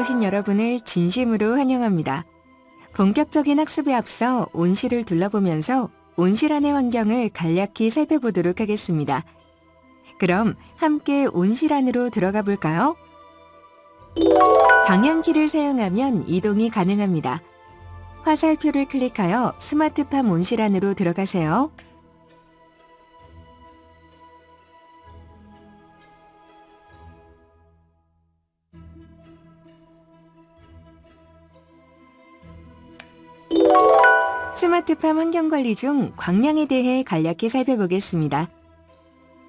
오신 여러분을 진심으로 환영합니다. 본격적인 학습에 앞서 온실을 둘러보면서 온실 안의 환경을 간략히 살펴보도록 하겠습니다. 그럼 함께 온실 안으로 들어가 볼까요? 방향키를 사용하면 이동이 가능합니다. 화살표를 클릭하여 스마트팜 온실 안으로 들어가세요. 스마트팜 환경관리 중 광량에 대해 간략히 살펴보겠습니다.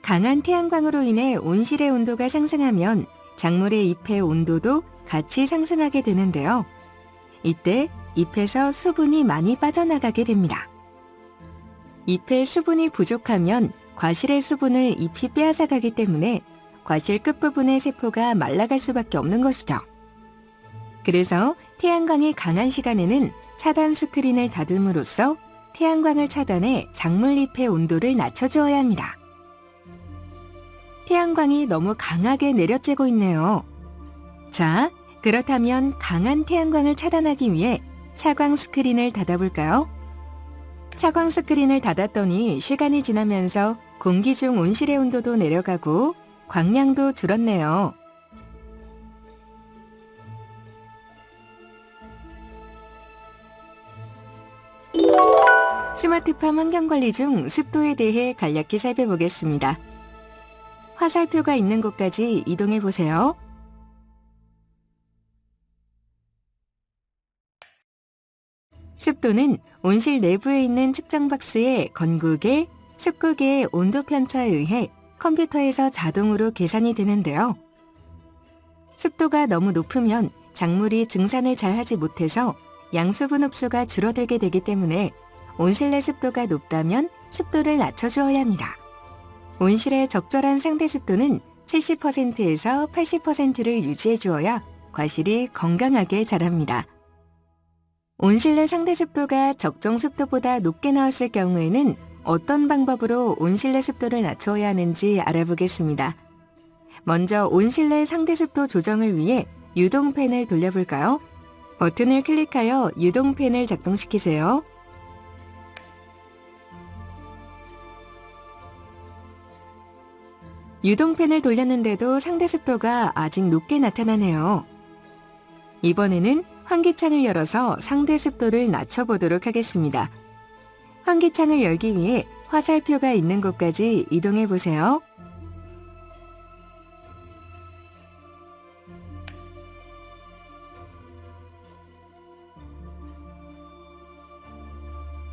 강한 태양광으로 인해 온실의 온도가 상승하면 작물의 잎의 온도도 같이 상승하게 되는데요. 이때 잎에서 수분이 많이 빠져나가게 됩니다. 잎에 수분이 부족하면 과실의 수분을 잎이 빼앗아가기 때문에 과실 끝부분의 세포가 말라갈 수밖에 없는 것이죠. 그래서 태양광이 강한 시간에는 차단 스크린을 닫음으로써 태양광을 차단해 작물잎의 온도를 낮춰주어야 합니다. 태양광이 너무 강하게 내려쬐고 있네요. 자, 그렇다면 강한 태양광을 차단하기 위해 차광 스크린을 닫아볼까요? 차광 스크린을 닫았더니 시간이 지나면서 공기 중 온실의 온도도 내려가고 광량도 줄었네요. 스마트팜 환경관리 중 습도에 대해 간략히 살펴보겠습니다. 화살표가 있는 곳까지 이동해 보세요. 습도는 온실 내부에 있는 측정 박스의 건구계, 습구계의 온도 편차에 의해 컴퓨터에서 자동으로 계산이 되는데요. 습도가 너무 높으면 작물이 증산을 잘 하지 못해서 양수분 흡수가 줄어들게 되기 때문에 온실 내 습도가 높다면 습도를 낮춰주어야 합니다. 온실의 적절한 상태 습도는 70%에서 80%를 유지해 주어야 과실이 건강하게 자랍니다. 온실 내 상태 습도가 적정 습도보다 높게 나왔을 경우에는 어떤 방법으로 온실 내 습도를 낮춰야 하는지 알아보겠습니다. 먼저 온실 내 상태 습도 조정을 위해 유동팬을 돌려볼까요? 버튼을 클릭하여 유동팬을 작동시키세요. 유동팬을 돌렸는데도 상대 습도가 아직 높게 나타나네요. 이번에는 환기창을 열어서 상대 습도를 낮춰보도록 하겠습니다. 환기창을 열기 위해 화살표가 있는 곳까지 이동해 보세요.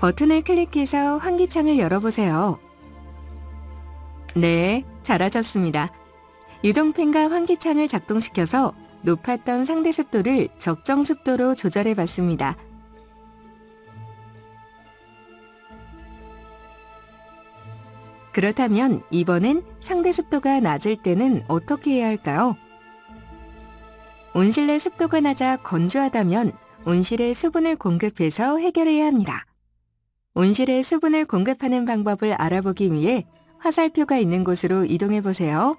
버튼을 클릭해서 환기창을 열어보세요. 네, 잘하셨습니다. 유동팬과 환기창을 작동시켜서 높았던 상대 습도를 적정 습도로 조절해 봤습니다. 그렇다면 이번엔 상대 습도가 낮을 때는 어떻게 해야 할까요? 온실 내 습도가 낮아 건조하다면 온실에 수분을 공급해서 해결해야 합니다. 온실에 수분을 공급하는 방법을 알아보기 위해 화살표가 있는 곳으로 이동해 보세요.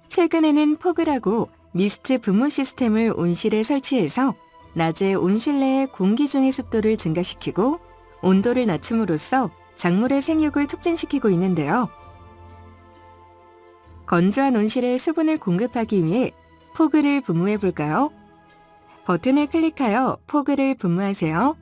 최근에는 포그라고 미스트 분무 시스템을 온실에 설치해서 낮에 온실 내의 공기 중의 습도를 증가시키고 온도를 낮춤으로써 작물의 생육을 촉진시키고 있는데요. 건조한 온실에 수분을 공급하기 위해 포그를 분무해 볼까요? 버튼을 클릭하여 포그를 분무하세요.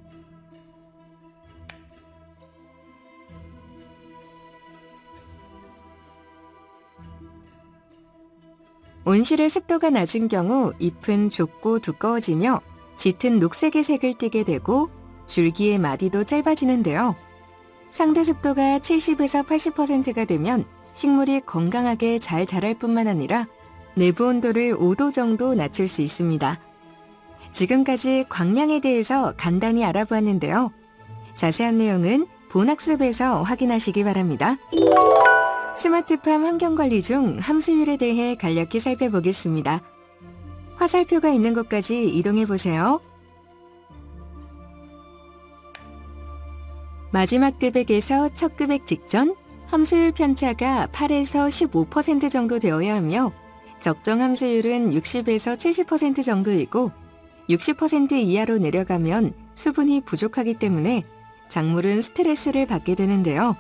온실의 습도가 낮은 경우 잎은 좁고 두꺼워지며 짙은 녹색의 색을 띠게 되고 줄기의 마디도 짧아지는데요. 상대 습도가 70에서 80%가 되면 식물이 건강하게 잘 자랄 뿐만 아니라 내부 온도를 5도 정도 낮출 수 있습니다. 지금까지 광량에 대해서 간단히 알아보았는데요. 자세한 내용은 본학습에서 확인하시기 바랍니다. 스마트팜 환경관리 중 함수율에 대해 간략히 살펴보겠습니다. 화살표가 있는 곳까지 이동해 보세요. 마지막 급액에서 첫 급액 직전, 함수율 편차가 8에서 15% 정도 되어야 하며 적정 함수율은 60에서 70% 정도이고 60% 이하로 내려가면 수분이 부족하기 때문에 작물은 스트레스를 받게 되는데요.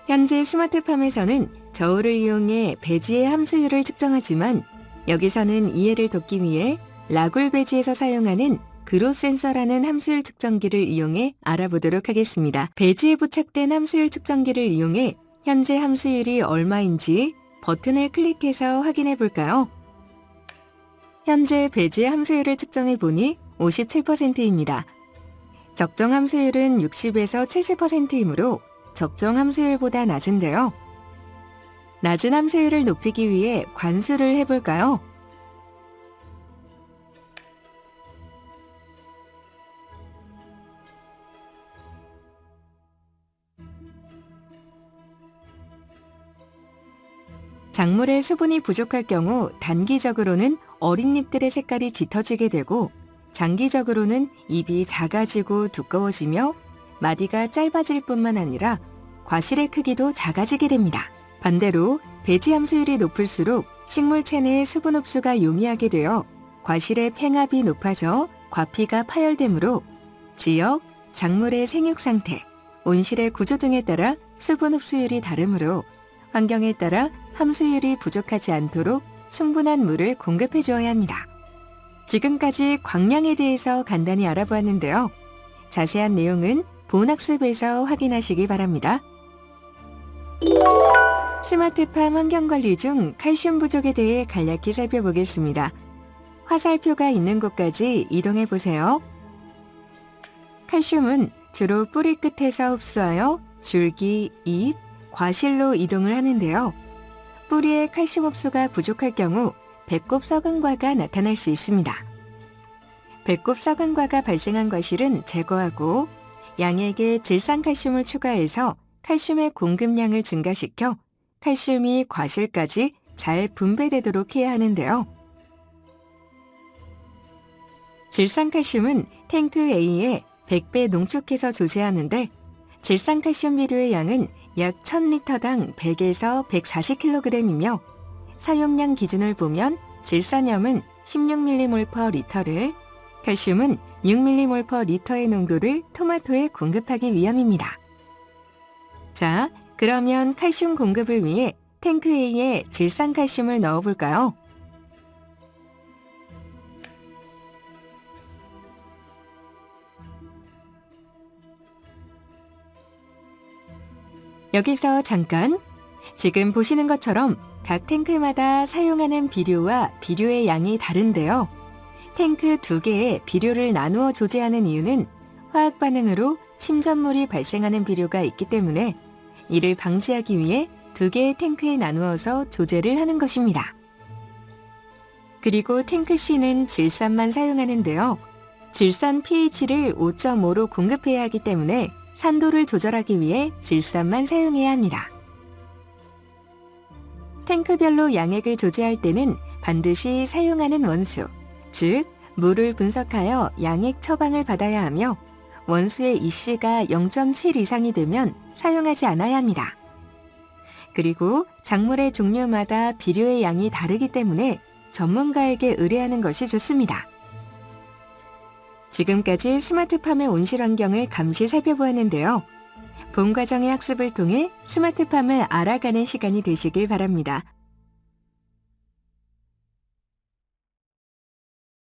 현재 스마트팜에서는 저울을 이용해 배지의 함수율을 측정하지만 여기서는 이해를 돕기 위해 라굴 배지에서 사용하는 그로 센서라는 함수율 측정기를 이용해 알아보도록 하겠습니다. 배지에 부착된 함수율 측정기를 이용해 현재 함수율이 얼마인지 버튼을 클릭해서 확인해 볼까요? 현재 배지의 함수율을 측정해 보니 57%입니다. 적정 함수율은 60에서 70%이므로 적정 함수율보다 낮은데요. 낮은 함수율을 높이기 위해 관수를 해볼까요? 작물에 수분이 부족할 경우 단기적으로는 어린 잎들의 색깔이 짙어지게 되고 장기적으로는 잎이 작아지고 두꺼워지며 마디가 짧아질 뿐만 아니라 과실의 크기도 작아지게 됩니다. 반대로 배지 함수율이 높을수록 식물 체내의 수분 흡수가 용이하게 되어 과실의 팽합이 높아져 과피가 파열되므로 지역, 작물의 생육 상태, 온실의 구조 등에 따라 수분 흡수율이 다르므로 환경에 따라 함수율이 부족하지 않도록 충분한 물을 공급해 주어야 합니다. 지금까지 광량에 대해서 간단히 알아보았는데요. 자세한 내용은 본학습에서 확인하시기 바랍니다. 스마트팜 환경관리 중 칼슘 부족에 대해 간략히 살펴보겠습니다. 화살표가 있는 곳까지 이동해 보세요. 칼슘은 주로 뿌리 끝에서 흡수하여 줄기, 잎, 과실로 이동을 하는데요. 뿌리에 칼슘 흡수가 부족할 경우 배꼽 썩은 과가 나타날 수 있습니다. 배꼽 썩은 과가 발생한 과실은 제거하고 양에게 질산칼슘을 추가해서 칼슘의 공급량을 증가시켜 칼슘이 과실까지 잘 분배되도록 해야 하는데요. 질산칼슘은 탱크 A에 100배 농축해서 조제하는데 질산칼슘 비료의 양은 약 1000리터당 100에서 140kg이며 사용량 기준을 보면 질산염은 16mol/L를, 칼슘은 6mol/L의 농도를 토마토에 공급하기 위함입니다. 자, 그러면 칼슘 공급을 위해 탱크 A에 질산칼슘을 넣어볼까요? 여기서 잠깐, 지금 보시는 것처럼 각 탱크마다 사용하는 비료와 비료의 양이 다른데요. 탱크 2개에 비료를 나누어 조제하는 이유는 화학 반응으로 침전물이 발생하는 비료가 있기 때문에 이를 방지하기 위해 2개의 탱크에 나누어서 조제를 하는 것입니다. 그리고 탱크 C는 질산만 사용하는데요. 질산 pH를 5.5로 공급해야 하기 때문에 산도를 조절하기 위해 질산만 사용해야 합니다. 탱크별로 양액을 조제할 때는 반드시 사용하는 원수, 즉 물을 분석하여 양액 처방을 받아야 하며 원수의 EC가 0.7 이상이 되면 사용하지 않아야 합니다. 그리고 작물의 종류마다 비료의 양이 다르기 때문에 전문가에게 의뢰하는 것이 좋습니다. 지금까지 스마트팜의 온실 환경을 감시 살펴보았는데요. 본 과정의 학습을 통해 스마트팜을 알아가는 시간이 되시길 바랍니다.